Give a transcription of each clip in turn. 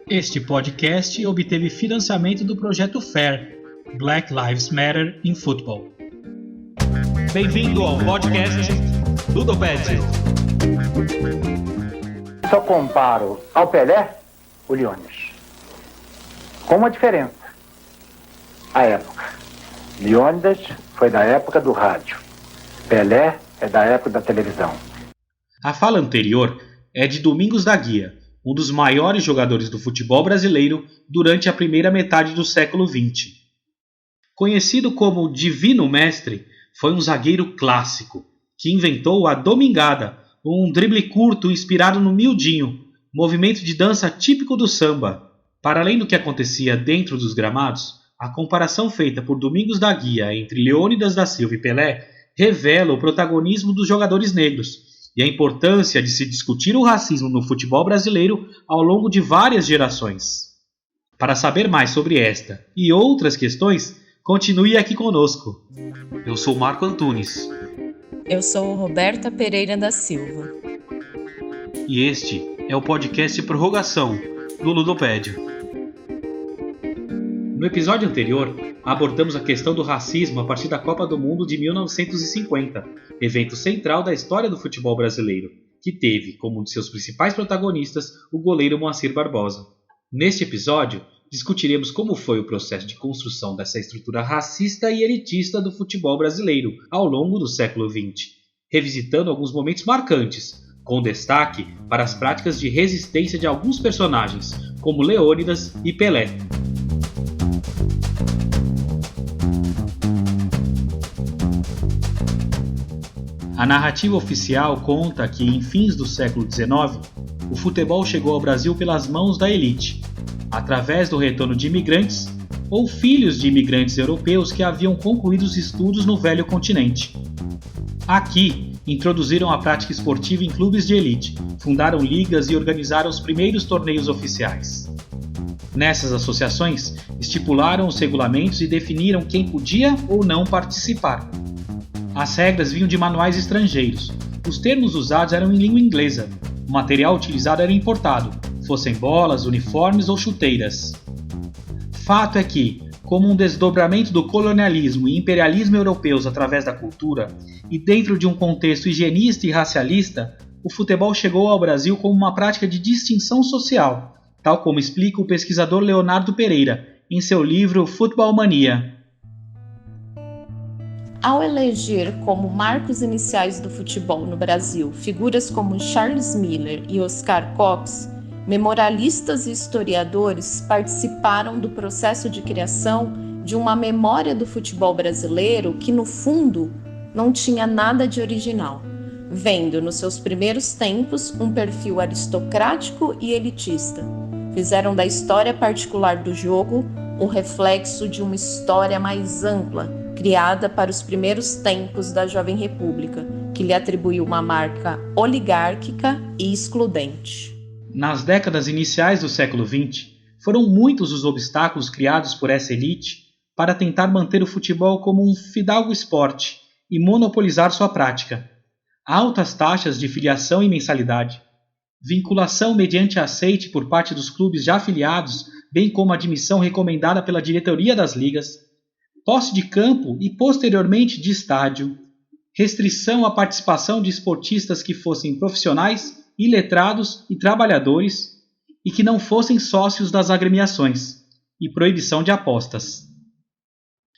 Este podcast obteve financiamento do projeto FAIR, Black Lives Matter in Football. Bem-vindo ao podcast Ludopédio. Só comparo ao Pelé o Leônidas. Com uma diferença. A época. Leônidas foi da época do rádio. Pelé é da época da televisão. A fala anterior é de Domingos da Guia, um dos maiores jogadores do futebol brasileiro durante a primeira metade do século XX. Conhecido como Divino Mestre, foi um zagueiro clássico, que inventou a domingada, um drible curto inspirado no miudinho, movimento de dança típico do samba. Para além do que acontecia dentro dos gramados, a comparação feita por Domingos da Guia entre Leônidas da Silva e Pelé revela o protagonismo dos jogadores negros e a importância de se discutir o racismo no futebol brasileiro ao longo de várias gerações. Para saber mais sobre esta e outras questões, continue aqui conosco. Eu sou Marco Antunes. Eu sou Roberta Pereira da Silva. E este é o podcast Prorrogação do Ludopédio. No episódio anterior, abordamos a questão do racismo a partir da Copa do Mundo de 1950, evento central da história do futebol brasileiro, que teve como um de seus principais protagonistas o goleiro Moacir Barbosa. Neste episódio, discutiremos como foi o processo de construção dessa estrutura racista e elitista do futebol brasileiro ao longo do século XX, revisitando alguns momentos marcantes, com destaque para as práticas de resistência de alguns personagens, como Leônidas e Pelé. A narrativa oficial conta que, em fins do século XIX, o futebol chegou ao Brasil pelas mãos da elite, através do retorno de imigrantes ou filhos de imigrantes europeus que haviam concluído os estudos no velho continente. Aqui, introduziram a prática esportiva em clubes de elite, fundaram ligas e organizaram os primeiros torneios oficiais. Nessas associações, estipularam os regulamentos e definiram quem podia ou não participar. As regras vinham de manuais estrangeiros. Os termos usados eram em língua inglesa. O material utilizado era importado, fossem bolas, uniformes ou chuteiras. Fato é que, como um desdobramento do colonialismo e imperialismo europeus através da cultura, e dentro de um contexto higienista e racialista, o futebol chegou ao Brasil como uma prática de distinção social, tal como explica o pesquisador Leonardo Pereira em seu livro Futebol Mania. Ao eleger como marcos iniciais do futebol no Brasil figuras como Charles Miller e Oscar Cox, memorialistas e historiadores participaram do processo de criação de uma memória do futebol brasileiro que, no fundo, não tinha nada de original, vendo nos seus primeiros tempos um perfil aristocrático e elitista. Fizeram da história particular do jogo o reflexo de uma história mais ampla, criada para os primeiros tempos da Jovem República, que lhe atribuiu uma marca oligárquica e excludente. Nas décadas iniciais do século XX, foram muitos os obstáculos criados por essa elite para tentar manter o futebol como um fidalgo esporte e monopolizar sua prática. Altas taxas de filiação e mensalidade, vinculação mediante aceite por parte dos clubes já afiliados, bem como admissão recomendada pela diretoria das ligas, posse de campo e posteriormente de estádio, restrição à participação de esportistas que fossem profissionais, iletrados e trabalhadores e que não fossem sócios das agremiações, e proibição de apostas.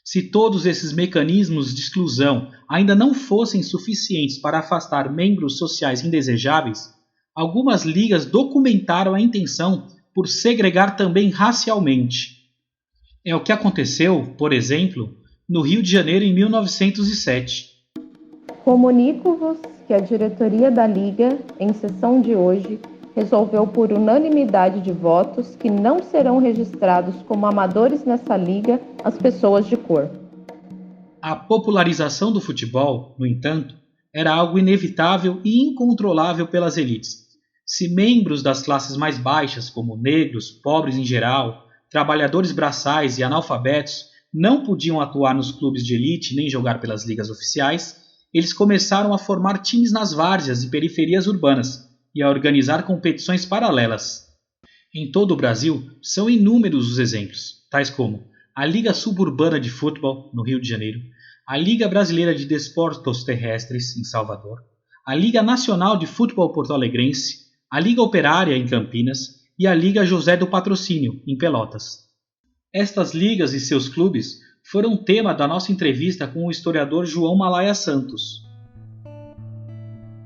Se todos esses mecanismos de exclusão ainda não fossem suficientes para afastar membros sociais indesejáveis, algumas ligas documentaram a intenção por segregar também racialmente. É o que aconteceu, por exemplo, no Rio de Janeiro em 1907. Comunico-vos que a diretoria da Liga, em sessão de hoje, resolveu por unanimidade de votos que não serão registrados como amadores nessa liga as pessoas de cor. A popularização do futebol, no entanto, era algo inevitável e incontrolável pelas elites. Se membros das classes mais baixas, como negros, pobres em geral, trabalhadores braçais e analfabetos, não podiam atuar nos clubes de elite nem jogar pelas ligas oficiais, eles começaram a formar times nas várzeas e periferias urbanas e a organizar competições paralelas. Em todo o Brasil, são inúmeros os exemplos, tais como a Liga Suburbana de Futebol, no Rio de Janeiro, a Liga Brasileira de Desportos Terrestres, em Salvador, a Liga Nacional de Futebol Porto-Alegrense, a Liga Operária, em Campinas, e a Liga José do Patrocínio, em Pelotas. Estas ligas e seus clubes foram tema da nossa entrevista com o historiador João Malaya Santos.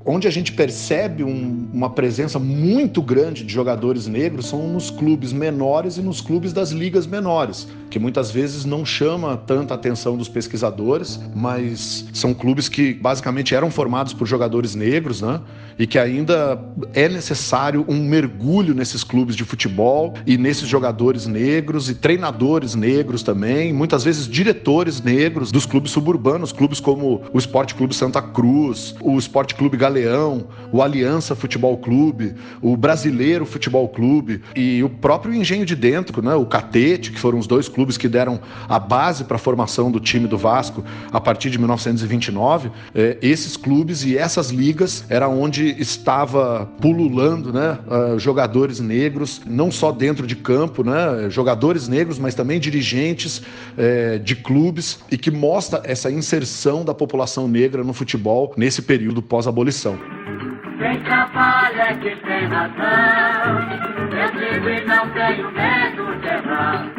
Onde a gente percebe uma presença muito grande de jogadores negros são nos clubes menores e nos clubes das ligas menores, que muitas vezes não chama tanta atenção dos pesquisadores, mas são clubes que basicamente eram formados por jogadores negros, né? E que ainda é necessário um mergulho nesses clubes de futebol e nesses jogadores negros e treinadores negros também, muitas vezes diretores negros dos clubes suburbanos, clubes como o Esporte Clube Santa Cruz, o Esporte Clube Galeão, o Aliança Futebol Clube, o Brasileiro Futebol Clube e o próprio Engenho de Dentro, né? O Catete, que foram os dois clubes que deram a base para a formação do time do Vasco a partir de 1929. Esses clubes e essas ligas eram onde estava pululando, né, jogadores negros, não só dentro de campo, né, jogadores negros, mas também dirigentes de clubes, e que mostra essa inserção da população negra no futebol nesse período pós-abolição. Quem trabalha é que tem razão, eu digo e não tenho medo de errar.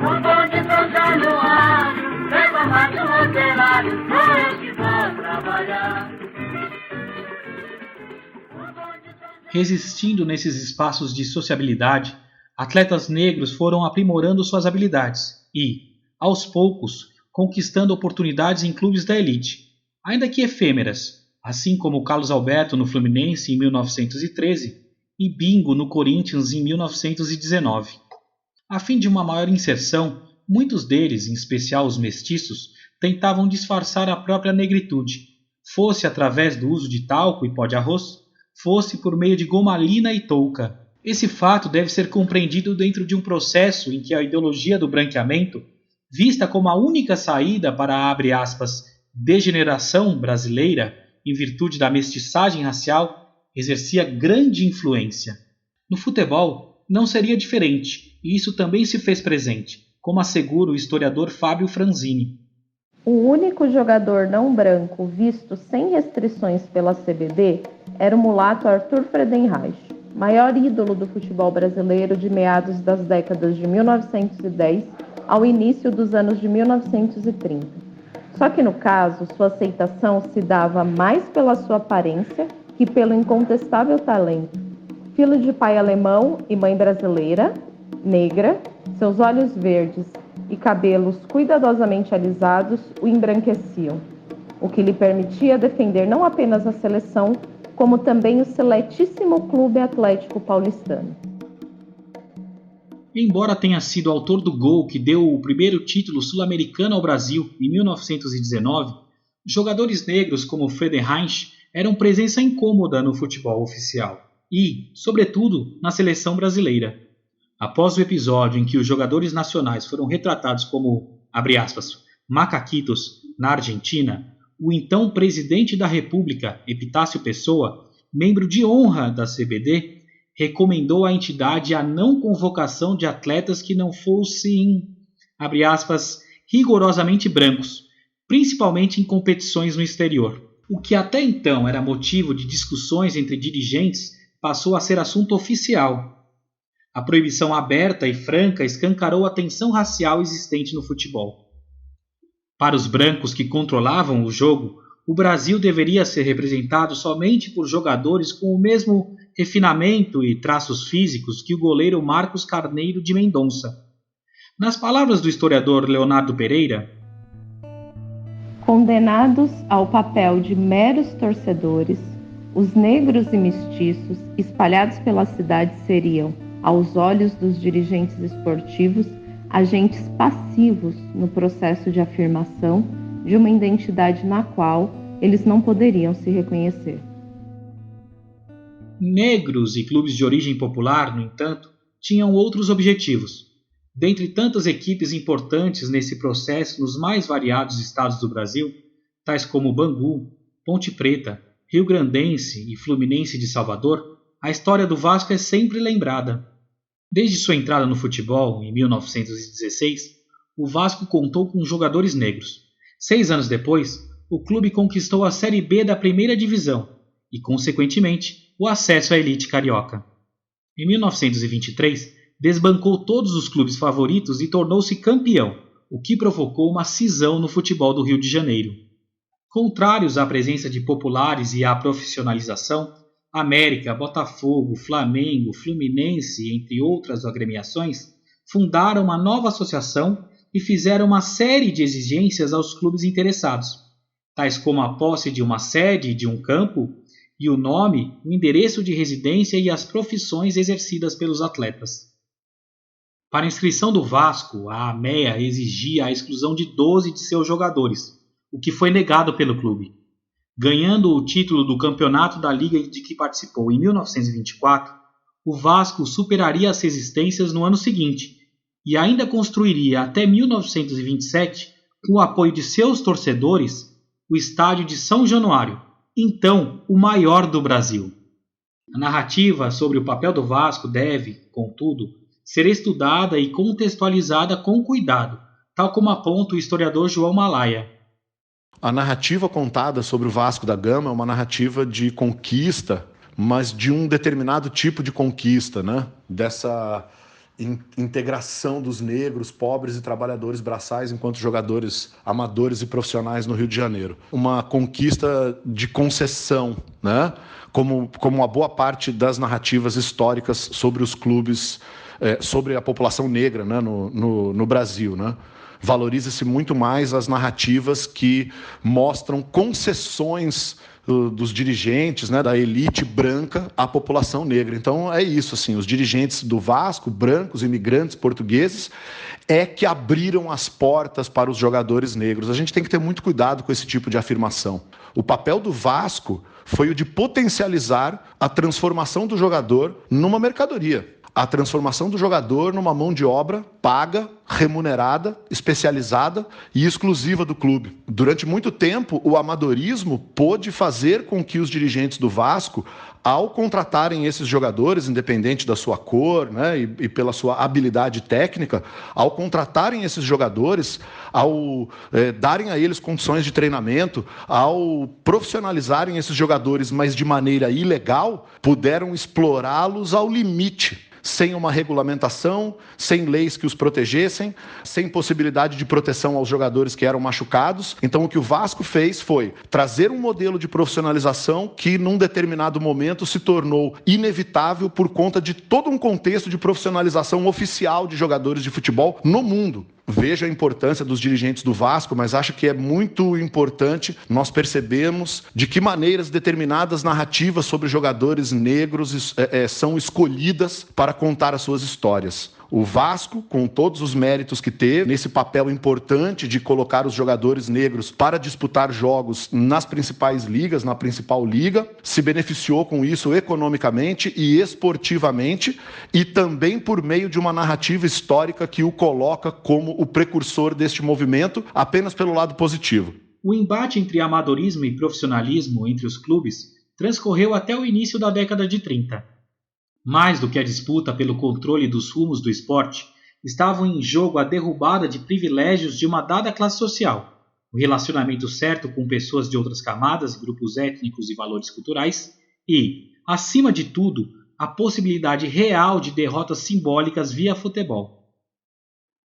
O bom de São Januário, leva mais um operário, sou eu que vou trabalhar. Resistindo nesses espaços de sociabilidade, atletas negros foram aprimorando suas habilidades e, aos poucos, conquistando oportunidades em clubes da elite, ainda que efêmeras, assim como Carlos Alberto no Fluminense em 1913 e Bingo no Corinthians em 1919. A fim de uma maior inserção, muitos deles, em especial os mestiços, tentavam disfarçar a própria negritude, fosse através do uso de talco e pó de arroz, fosse por meio de gomalina e touca. Esse fato deve ser compreendido dentro de um processo em que a ideologia do branqueamento, vista como a única saída para a, abre aspas, degeneração brasileira, em virtude da mestiçagem racial, exercia grande influência. No futebol, não seria diferente, e isso também se fez presente, como assegura o historiador Fábio Franzini. O único jogador não branco visto sem restrições pela CBD era o mulato Arthur Friedenreich, maior ídolo do futebol brasileiro de meados das décadas de 1910 ao início dos anos de 1930. Só que no caso, sua aceitação se dava mais pela sua aparência que pelo incontestável talento. Filho de pai alemão e mãe brasileira, negra, seus olhos verdes e cabelos cuidadosamente alisados o embranqueciam, o que lhe permitia defender não apenas a seleção, como também o seletíssimo Clube Atlético Paulistano. Embora tenha sido autor do gol que deu o primeiro título sul-americano ao Brasil em 1919, jogadores negros como Friedenreich eram presença incômoda no futebol oficial e, sobretudo, na seleção brasileira. Após o episódio em que os jogadores nacionais foram retratados como, abre aspas, macaquitos na Argentina, o então presidente da República, Epitácio Pessoa, membro de honra da CBD, recomendou à entidade a não convocação de atletas que não fossem, abre aspas, rigorosamente brancos, principalmente em competições no exterior. O que até então era motivo de discussões entre dirigentes passou a ser assunto oficial. A proibição aberta e franca escancarou a tensão racial existente no futebol. Para os brancos que controlavam o jogo, o Brasil deveria ser representado somente por jogadores com o mesmo refinamento e traços físicos que o goleiro Marcos Carneiro de Mendonça. Nas palavras do historiador Leonardo Pereira, condenados ao papel de meros torcedores, os negros e mestiços espalhados pela cidade seriam, aos olhos dos dirigentes esportivos, agentes passivos no processo de afirmação de uma identidade na qual eles não poderiam se reconhecer. Negros e clubes de origem popular, no entanto, tinham outros objetivos. Dentre tantas equipes importantes nesse processo nos mais variados estados do Brasil, tais como Bangu, Ponte Preta, Rio Grandense e Fluminense de Salvador, a história do Vasco é sempre lembrada. Desde sua entrada no futebol, em 1916, o Vasco contou com jogadores negros. 6 anos depois, o clube conquistou a Série B da primeira divisão e, consequentemente, o acesso à elite carioca. Em 1923, desbancou todos os clubes favoritos e tornou-se campeão, o que provocou uma cisão no futebol do Rio de Janeiro. Contrários à presença de populares e à profissionalização, América, Botafogo, Flamengo, Fluminense, entre outras agremiações, fundaram uma nova associação e fizeram uma série de exigências aos clubes interessados, tais como a posse de uma sede de um campo e o nome, o endereço de residência e as profissões exercidas pelos atletas. Para a inscrição do Vasco, a AMEA exigia a exclusão de 12 de seus jogadores, o que foi negado pelo clube. Ganhando o título do campeonato da liga de que participou em 1924, o Vasco superaria as resistências no ano seguinte e ainda construiria até 1927, com o apoio de seus torcedores, o estádio de São Januário, então o maior do Brasil. A narrativa sobre o papel do Vasco deve, contudo, ser estudada e contextualizada com cuidado, tal como aponta o historiador João Malaya. A narrativa contada sobre o Vasco da Gama é uma narrativa de conquista, mas de um determinado tipo de conquista, né? Dessa integração dos negros, pobres e trabalhadores braçais enquanto jogadores amadores e profissionais no Rio de Janeiro. Uma conquista de concessão, né? Como uma boa parte das narrativas históricas sobre os clubes, sobre a população negra, né? no Brasil, né? Valoriza-se muito mais as narrativas que mostram concessões dos dirigentes, né, da elite branca à população negra. Então é isso, assim, os dirigentes do Vasco, brancos, imigrantes portugueses, é que abriram as portas para os jogadores negros. A gente tem que ter muito cuidado com esse tipo de afirmação. O papel do Vasco foi o de potencializar a transformação do jogador numa mercadoria. A transformação do jogador numa mão de obra paga, remunerada, especializada e exclusiva do clube. Durante muito tempo, o amadorismo pôde fazer com que os dirigentes do Vasco, ao contratarem esses jogadores, independente da sua cor, né, e pela sua habilidade técnica, ao contratarem esses jogadores, ao darem a eles condições de treinamento, ao profissionalizarem esses jogadores, mas de maneira ilegal, puderam explorá-los ao limite, sem uma regulamentação, sem leis que os protegessem, sem possibilidade de proteção aos jogadores que eram machucados. Então, o que o Vasco fez foi trazer um modelo de profissionalização que, num determinado momento, se tornou inevitável por conta de todo um contexto de profissionalização oficial de jogadores de futebol no mundo. Vejo a importância dos dirigentes do Vasco, mas acho que é muito importante nós percebermos de que maneiras determinadas narrativas sobre jogadores negros são escolhidas para contar as suas histórias. O Vasco, com todos os méritos que teve, nesse papel importante de colocar os jogadores negros para disputar jogos nas principais ligas, na principal liga, se beneficiou com isso economicamente e esportivamente, e também por meio de uma narrativa histórica que o coloca como o precursor deste movimento, apenas pelo lado positivo. O embate entre amadorismo e profissionalismo entre os clubes transcorreu até o início da década de 30. Mais do que a disputa pelo controle dos rumos do esporte, estavam em jogo a derrubada de privilégios de uma dada classe social, o relacionamento certo com pessoas de outras camadas, grupos étnicos e valores culturais e, acima de tudo, a possibilidade real de derrotas simbólicas via futebol.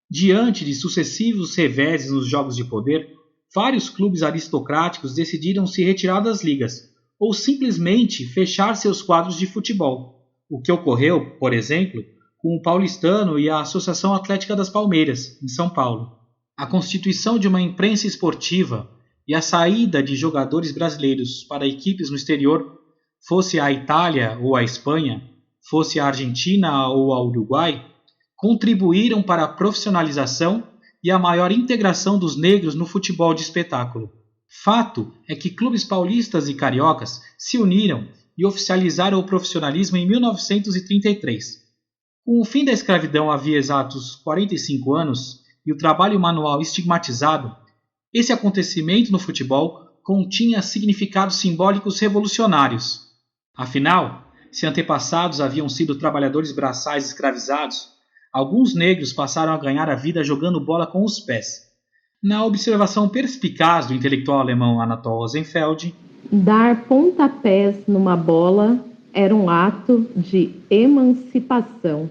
Diante de sucessivos reveses nos jogos de poder, vários clubes aristocráticos decidiram se retirar das ligas ou simplesmente fechar seus quadros de futebol. O que ocorreu, por exemplo, com o Paulistano e a Associação Atlética das Palmeiras, em São Paulo. A constituição de uma imprensa esportiva e a saída de jogadores brasileiros para equipes no exterior, fosse a Itália ou a Espanha, fosse a Argentina ou a Uruguai, contribuíram para a profissionalização e a maior integração dos negros no futebol de espetáculo. Fato é que clubes paulistas e cariocas se uniram e oficializaram o profissionalismo em 1933. Com o fim da escravidão havia exatos 45 anos e o trabalho manual estigmatizado, esse acontecimento no futebol continha significados simbólicos revolucionários. Afinal, se antepassados haviam sido trabalhadores braçais escravizados, alguns negros passaram a ganhar a vida jogando bola com os pés. Na observação perspicaz do intelectual alemão Anatol Rosenfeld, dar pontapés numa bola era um ato de emancipação.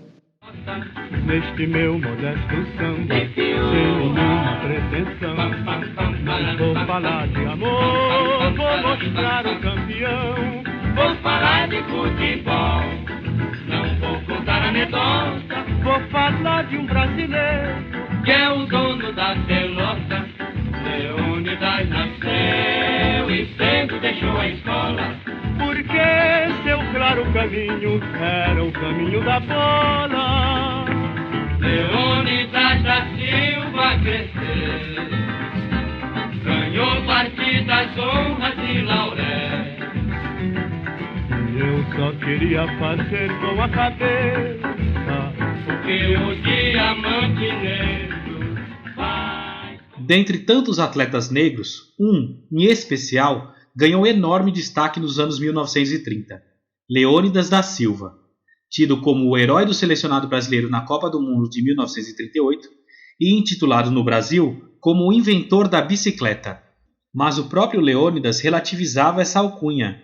Neste meu modesto samba, sem nenhuma pretensão, não vou falar de amor, vou mostrar o campeão. Vou falar de futebol, não vou contar anedota. Vou falar de um brasileiro que é o dono da pelota. Leônidas nasceu e cedo deixou a escola, porque seu claro caminho era o caminho da bola. Leônidas da Silva cresceu, ganhou partidas, honras e lauréis. Eu só queria fazer com a cabeça o que o diamante negro faz. Dentre tantos atletas negros, em especial, ganhou enorme destaque nos anos 1930, Leônidas da Silva, tido como o herói do selecionado brasileiro na Copa do Mundo de 1938 e intitulado no Brasil como o inventor da bicicleta. Mas o próprio Leônidas relativizava essa alcunha.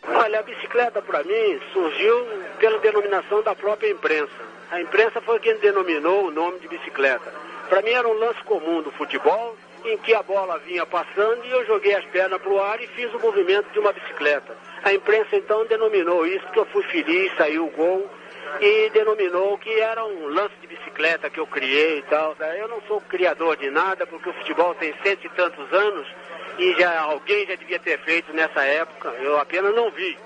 Olha, a bicicleta para mim surgiu pela denominação da própria imprensa. A imprensa foi quem denominou o nome de bicicleta. Para mim era um lance comum do futebol, em que a bola vinha passando e eu joguei as pernas para o ar e fiz o movimento de uma bicicleta. A imprensa então denominou isso, porque eu fui feliz, saiu o gol, e denominou que era um lance de bicicleta que eu criei e tal. Eu não sou criador de nada, porque o futebol tem 100 e tantos anos, e alguém já devia ter feito nessa época, eu apenas não vi.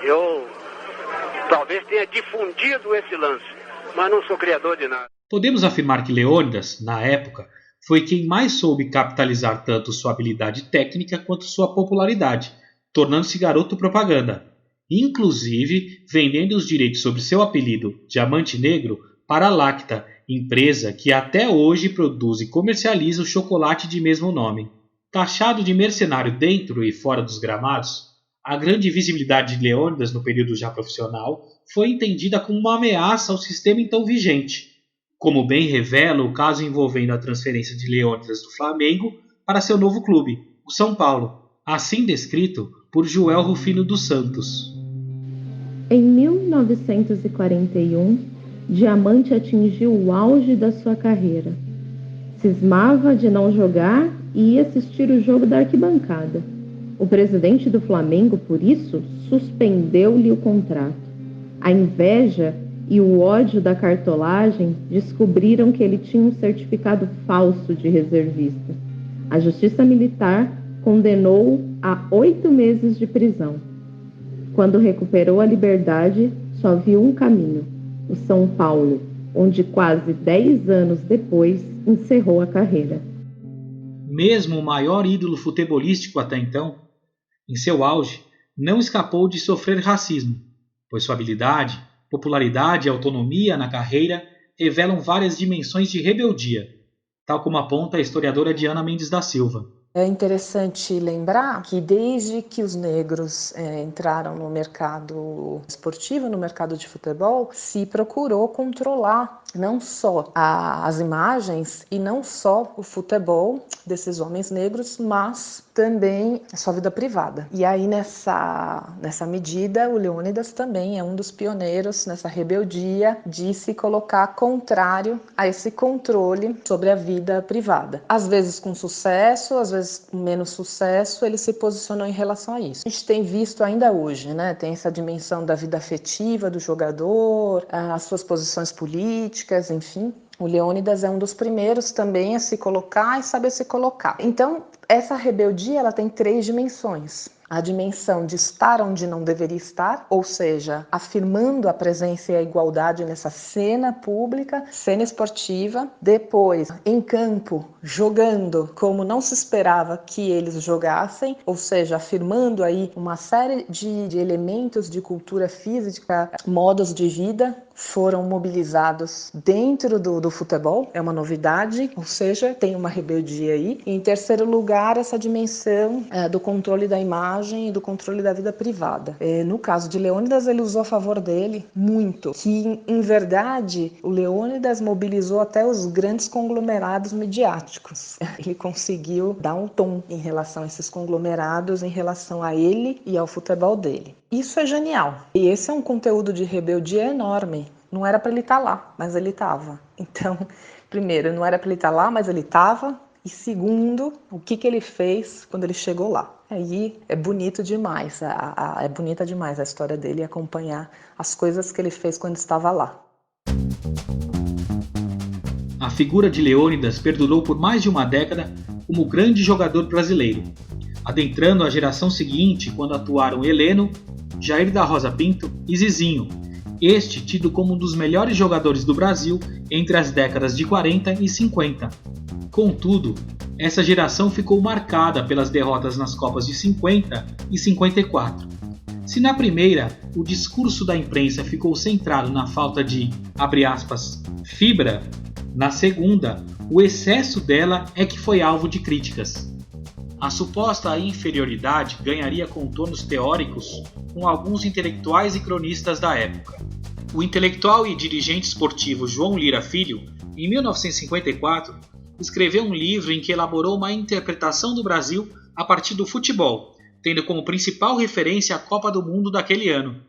Eu talvez tenha difundido esse lance, mas não sou criador de nada. Podemos afirmar que Leônidas, na época, foi quem mais soube capitalizar tanto sua habilidade técnica quanto sua popularidade, tornando-se garoto propaganda, inclusive vendendo os direitos sobre seu apelido, Diamante Negro, para a Lacta, empresa que até hoje produz e comercializa o chocolate de mesmo nome. Taxado de mercenário dentro e fora dos gramados, a grande visibilidade de Leônidas no período já profissional foi entendida como uma ameaça ao sistema então vigente, como bem revela o caso envolvendo a transferência de Leônidas do Flamengo para seu novo clube, o São Paulo, assim descrito por Joel Rufino dos Santos. Em 1941, Diamante atingiu o auge da sua carreira. Cismava de não jogar e ia assistir o jogo da arquibancada. O presidente do Flamengo, por isso, suspendeu-lhe o contrato. A inveja e o ódio da cartolagem descobriram que ele tinha um certificado falso de reservista. A Justiça Militar condenou-o a 8 meses de prisão. Quando recuperou a liberdade, só viu um caminho, o São Paulo, onde quase 10 anos depois encerrou a carreira. Mesmo o maior ídolo futebolístico até então, em seu auge, não escapou de sofrer racismo, pois sua habilidade, popularidade e autonomia na carreira revelam várias dimensões de rebeldia, tal como aponta a historiadora Diana Mendes da Silva. É interessante lembrar que desde que os negros entraram no mercado esportivo, no mercado de futebol, se procurou controlar não só as imagens e não só o futebol desses homens negros, mas também a sua vida privada. E aí nessa medida o Leônidas também é um dos pioneiros nessa rebeldia de se colocar contrário a esse controle sobre a vida privada. Às vezes com sucesso, às vezes com menos sucesso, ele se posicionou em relação a isso. A gente tem visto ainda hoje, né? Tem essa dimensão da vida afetiva do jogador, as suas posições políticas, enfim. O Leônidas é um dos primeiros também a se colocar e saber se colocar. Então, essa rebeldia ela tem 3 dimensões. A dimensão de estar onde não deveria estar, ou seja, afirmando a presença e a igualdade nessa cena pública, cena esportiva. Depois, em campo, jogando como não se esperava que eles jogassem, ou seja, afirmando aí uma série de elementos de cultura física, modos de vida, foram mobilizados dentro do futebol, é uma novidade, ou seja, tem uma rebeldia aí. E, em terceiro lugar, essa dimensão do controle da imagem imagem e do controle da vida privada. No caso de Leônidas, ele usou a favor dele muito, que em verdade o Leônidas mobilizou até os grandes conglomerados midiáticos. Ele conseguiu dar um tom em relação a esses conglomerados, em relação a ele e ao futebol dele. Isso é genial. E esse é um conteúdo de rebeldia enorme. Não era para ele estar lá, mas ele estava. Então, primeiro, não era para ele estar lá, mas ele estava. E segundo, o que ele fez quando ele chegou lá. Aí é bonito demais, é bonita demais a história dele e acompanhar as coisas que ele fez quando estava lá. A figura de Leônidas perdurou por mais de uma década como grande jogador brasileiro, adentrando a geração seguinte quando atuaram Heleno, Jair da Rosa Pinto e Zizinho, este tido como um dos melhores jogadores do Brasil entre as décadas de 40 e 50. Contudo, essa geração ficou marcada pelas derrotas nas Copas de 50 e 54. Se na primeira, o discurso da imprensa ficou centrado na falta de, abre aspas, fibra, na segunda, o excesso dela é que foi alvo de críticas. A suposta inferioridade ganharia contornos teóricos com alguns intelectuais e cronistas da época. O intelectual e dirigente esportivo João Lira Filho, em 1954, escreveu um livro em que elaborou uma interpretação do Brasil a partir do futebol, tendo como principal referência a Copa do Mundo daquele ano.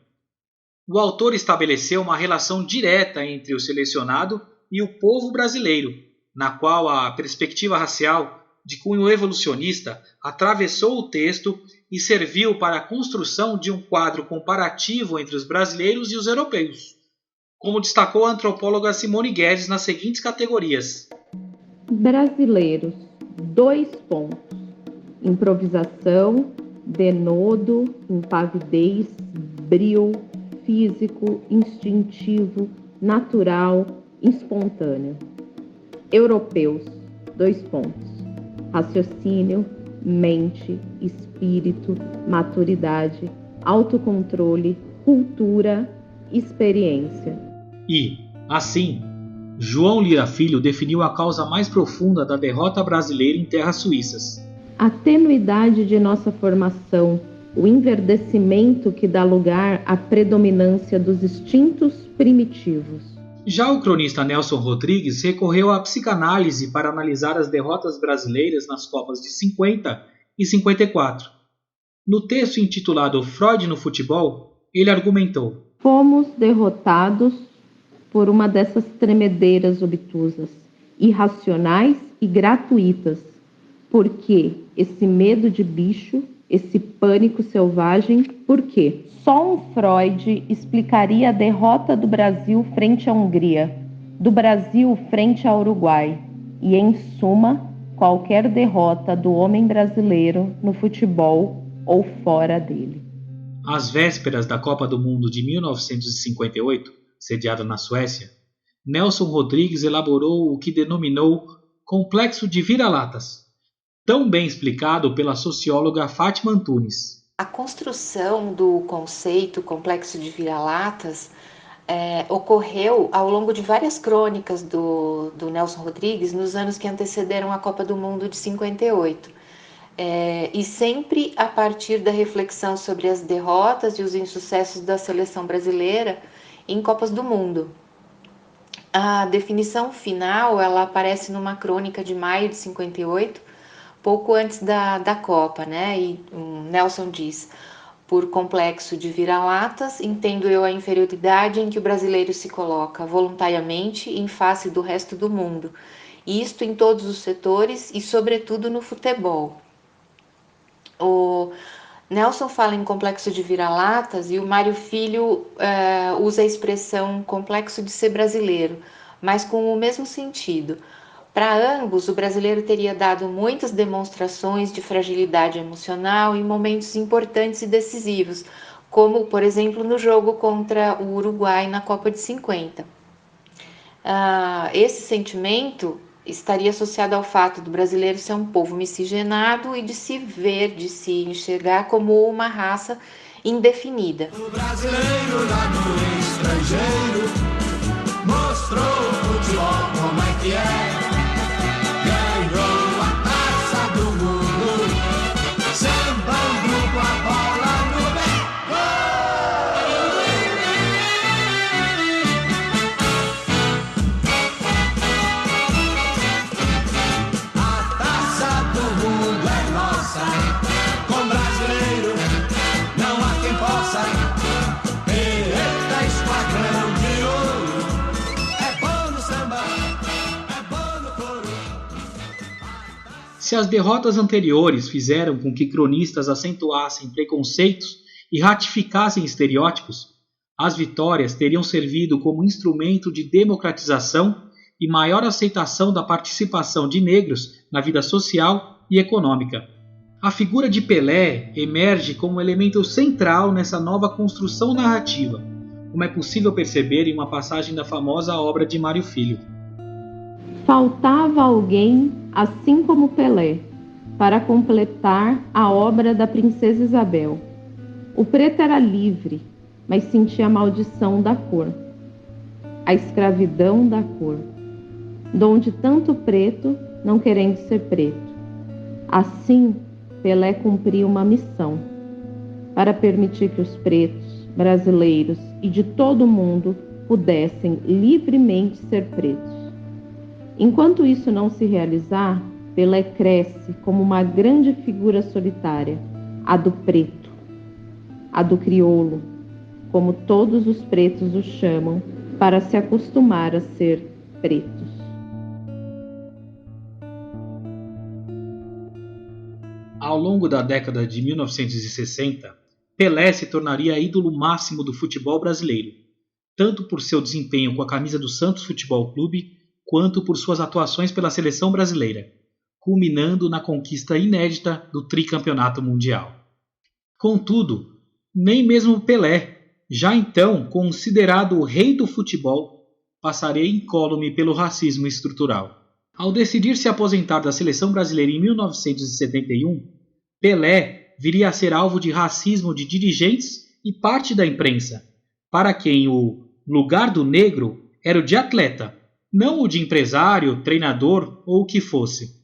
O autor estabeleceu uma relação direta entre o selecionado e o povo brasileiro, na qual a perspectiva racial, de cunho evolucionista, atravessou o texto e serviu para a construção de um quadro comparativo entre os brasileiros e os europeus, como destacou a antropóloga Simone Guedes nas seguintes categorias. Brasileiros, 2 pontos. Improvisação, denodo, impavidez, brio, físico, instintivo, natural, espontâneo. Europeus, 2 pontos. Raciocínio, mente, espírito, maturidade, autocontrole, cultura, experiência. E, assim, João Lira Filho definiu a causa mais profunda da derrota brasileira em terras suíças. A tenuidade de nossa formação, o enverdecimento que dá lugar à predominância dos instintos primitivos. Já o cronista Nelson Rodrigues recorreu à psicanálise para analisar as derrotas brasileiras nas Copas de 50 e 54. No texto intitulado Freud no Futebol, ele argumentou: fomos derrotados por uma dessas tremedeiras obtusas, irracionais e gratuitas, porque esse medo de bicho, esse pânico selvagem, por quê? Só um Freud explicaria a derrota do Brasil frente à Hungria, do Brasil frente ao Uruguai e, em suma, qualquer derrota do homem brasileiro no futebol ou fora dele. Às vésperas da Copa do Mundo de 1958, sediada na Suécia, Nelson Rodrigues elaborou o que denominou Complexo de Vira-Latas, tão bem explicado pela socióloga Fátima Antunes. A construção do conceito Complexo de Vira-Latas ocorreu ao longo de várias crônicas do Nelson Rodrigues nos anos que antecederam a Copa do Mundo de 58. E sempre a partir da reflexão sobre as derrotas e os insucessos da seleção brasileira em Copas do Mundo. A definição final ela aparece numa crônica de maio de 58, pouco antes da Copa, né? E Nelson diz: por complexo de vira-latas, entendo eu a inferioridade em que o brasileiro se coloca voluntariamente em face do resto do mundo, isto em todos os setores e sobretudo no futebol. O Nelson fala em complexo de vira-latas e o Mário Filho usa a expressão complexo de ser brasileiro, mas com o mesmo sentido. Para ambos, o brasileiro teria dado muitas demonstrações de fragilidade emocional em momentos importantes e decisivos, como, por exemplo, no jogo contra o Uruguai na Copa de 50. Esse sentimento estaria associado ao fato do brasileiro ser um povo miscigenado e de se ver, de se enxergar como uma raça indefinida. O brasileiro lá no estrangeiro mostrou o futebol como é que é. Ganhou a taça do mundo, samba um grupo a Se as derrotas anteriores fizeram com que cronistas acentuassem preconceitos e ratificassem estereótipos, as vitórias teriam servido como instrumento de democratização e maior aceitação da participação de negros na vida social e econômica. A figura de Pelé emerge como elemento central nessa nova construção narrativa, como é possível perceber em uma passagem da famosa obra de Mário Filho. Faltava alguém, assim como Pelé, para completar a obra da princesa Isabel. O preto era livre, mas sentia a maldição da cor, a escravidão da cor, donde tanto preto não querendo ser preto. Assim, Pelé cumpria uma missão, para permitir que os pretos, brasileiros e de todo o mundo pudessem livremente ser pretos. Enquanto isso não se realizar, Pelé cresce como uma grande figura solitária, a do preto, a do crioulo, como todos os pretos o chamam, para se acostumar a ser pretos. Ao longo da década de 1960, Pelé se tornaria ídolo máximo do futebol brasileiro, tanto por seu desempenho com a camisa do Santos Futebol Clube, quanto por suas atuações pela seleção brasileira, culminando na conquista inédita do tricampeonato mundial. Contudo, nem mesmo Pelé, já então considerado o rei do futebol, passaria incólume pelo racismo estrutural. Ao decidir se aposentar da seleção brasileira em 1971, Pelé viria a ser alvo de racismo de dirigentes e parte da imprensa, para quem o lugar do negro era o de atleta, não o de empresário, treinador ou o que fosse.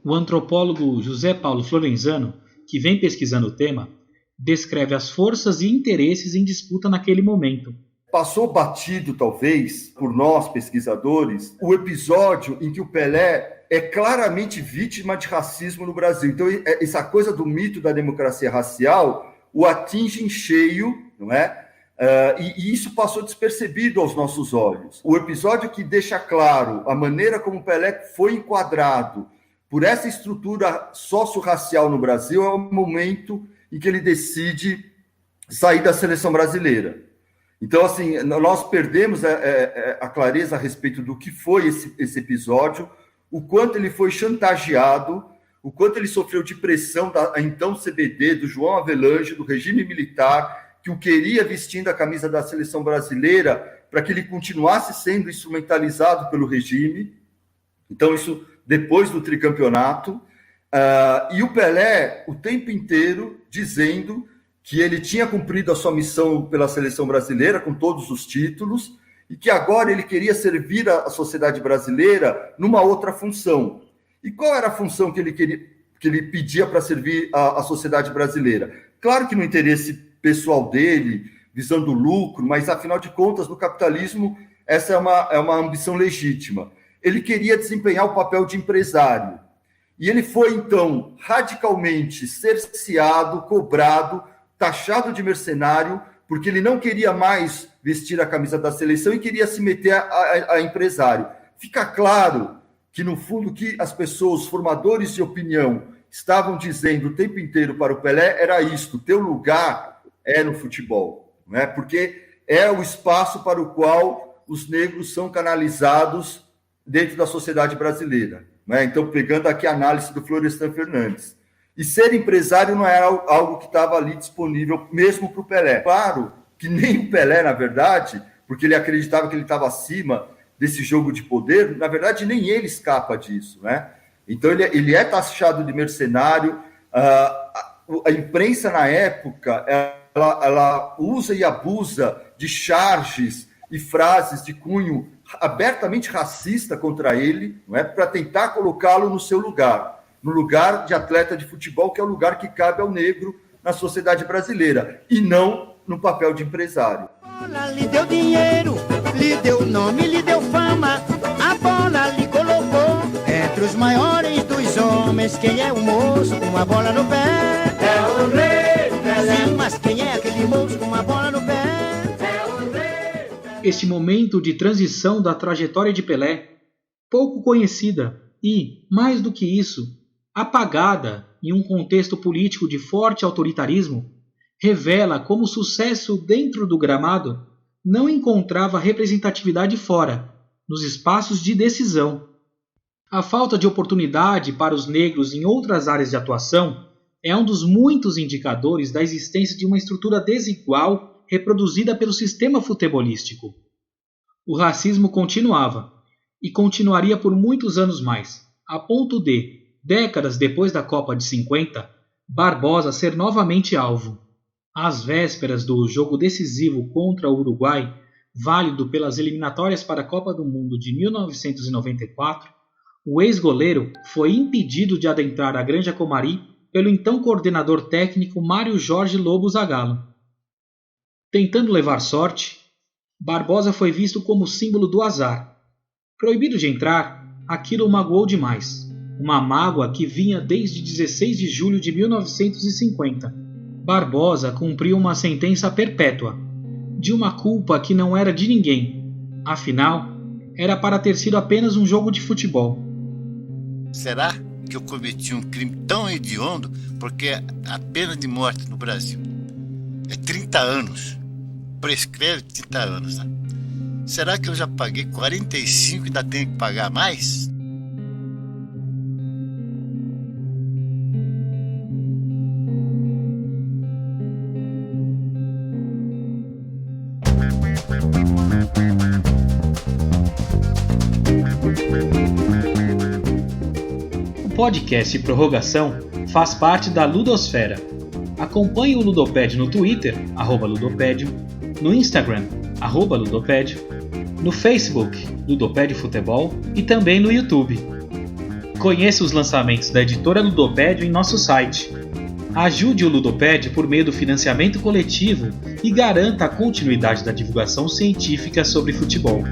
O antropólogo José Paulo Florenzano, que vem pesquisando o tema, descreve as forças e interesses em disputa naquele momento. Passou batido, talvez, por nós, pesquisadores, o episódio em que o Pelé é claramente vítima de racismo no Brasil. Então, essa coisa do mito da democracia racial o atinge em cheio, não é? E isso passou despercebido aos nossos olhos. O episódio que deixa claro a maneira como o Pelé foi enquadrado por essa estrutura socio-racial no Brasil é o momento em que ele decide sair da seleção brasileira. Então, assim, nós perdemos a clareza a respeito do que foi esse episódio, o quanto ele foi chantageado, o quanto ele sofreu de pressão da então CBD, do João Avelange, do regime militar, que o queria vestindo a camisa da seleção brasileira para que ele continuasse sendo instrumentalizado pelo regime. Então, isso depois do tricampeonato. E o Pelé, o tempo inteiro, dizendo que ele tinha cumprido a sua missão pela seleção brasileira, com todos os títulos, e que agora ele queria servir a sociedade brasileira numa outra função. E qual era a função que ele pedia para servir a sociedade brasileira? Claro que no interesse pessoal dele, visando o lucro, mas, afinal de contas, no capitalismo, essa é uma ambição legítima. Ele queria desempenhar o papel de empresário. E ele foi, então, radicalmente cerceado, cobrado, taxado de mercenário, porque ele não queria mais vestir a camisa da seleção e queria se meter a empresário. Fica claro que, no fundo, que as pessoas, os formadores de opinião, estavam dizendo o tempo inteiro para o Pelé era isto: teu lugar é no futebol, né? Porque é o espaço para o qual os negros são canalizados dentro da sociedade brasileira, né? Então, pegando aqui a análise do Florestan Fernandes. E ser empresário não era algo que estava ali disponível mesmo para o Pelé. Claro que nem o Pelé, na verdade, porque ele acreditava que ele estava acima desse jogo de poder, na verdade, nem ele escapa disso, né? Então, ele é taxado de mercenário. A imprensa, na época, ela usa e abusa de charges e frases de cunho abertamente racista contra ele, não é? Para tentar colocá-lo no seu lugar. No lugar de atleta de futebol, que é o lugar que cabe ao negro na sociedade brasileira, e não no papel de empresário. A bola lhe deu dinheiro, lhe deu nome, lhe deu fama, a bola lhe colocou entre os maiores dos homens. Quem é o moço com a bola no pé? É o rei Pelé. Sim, mas quem é aquele moço com a bola no pé? É o rei Pelé. Este momento de transição da trajetória de Pelé, pouco conhecida e, mais do que isso, apagada em um contexto político de forte autoritarismo, revela como o sucesso dentro do gramado não encontrava representatividade fora, nos espaços de decisão. A falta de oportunidade para os negros em outras áreas de atuação é um dos muitos indicadores da existência de uma estrutura desigual reproduzida pelo sistema futebolístico. O racismo continuava, e continuaria por muitos anos mais, a ponto de, décadas depois da Copa de 50, Barbosa ser novamente alvo. Às vésperas do jogo decisivo contra o Uruguai, válido pelas eliminatórias para a Copa do Mundo de 1994, o ex-goleiro foi impedido de adentrar a Granja Comari pelo então coordenador técnico Mário Jorge Lobo Zagallo. Tentando levar sorte, Barbosa foi visto como símbolo do azar. Proibido de entrar, aquilo o magoou demais. Uma mágoa que vinha desde 16 de julho de 1950. Barbosa cumpriu uma sentença perpétua, de uma culpa que não era de ninguém. Afinal, era para ter sido apenas um jogo de futebol. Será que eu cometi um crime tão hediondo? Porque a pena de morte no Brasil é 30 anos. Prescreve 30 anos, né? Será que eu já paguei 45 e ainda tenho que pagar mais? O podcast Prorrogação faz parte da Ludosfera. Acompanhe o Ludopédio no Twitter, @Ludopédio, no Instagram, @Ludopédio, no Facebook, Ludopédio Futebol e também no YouTube. Conheça os lançamentos da editora Ludopédio em nosso site. Ajude o Ludopédio por meio do financiamento coletivo e garanta a continuidade da divulgação científica sobre futebol.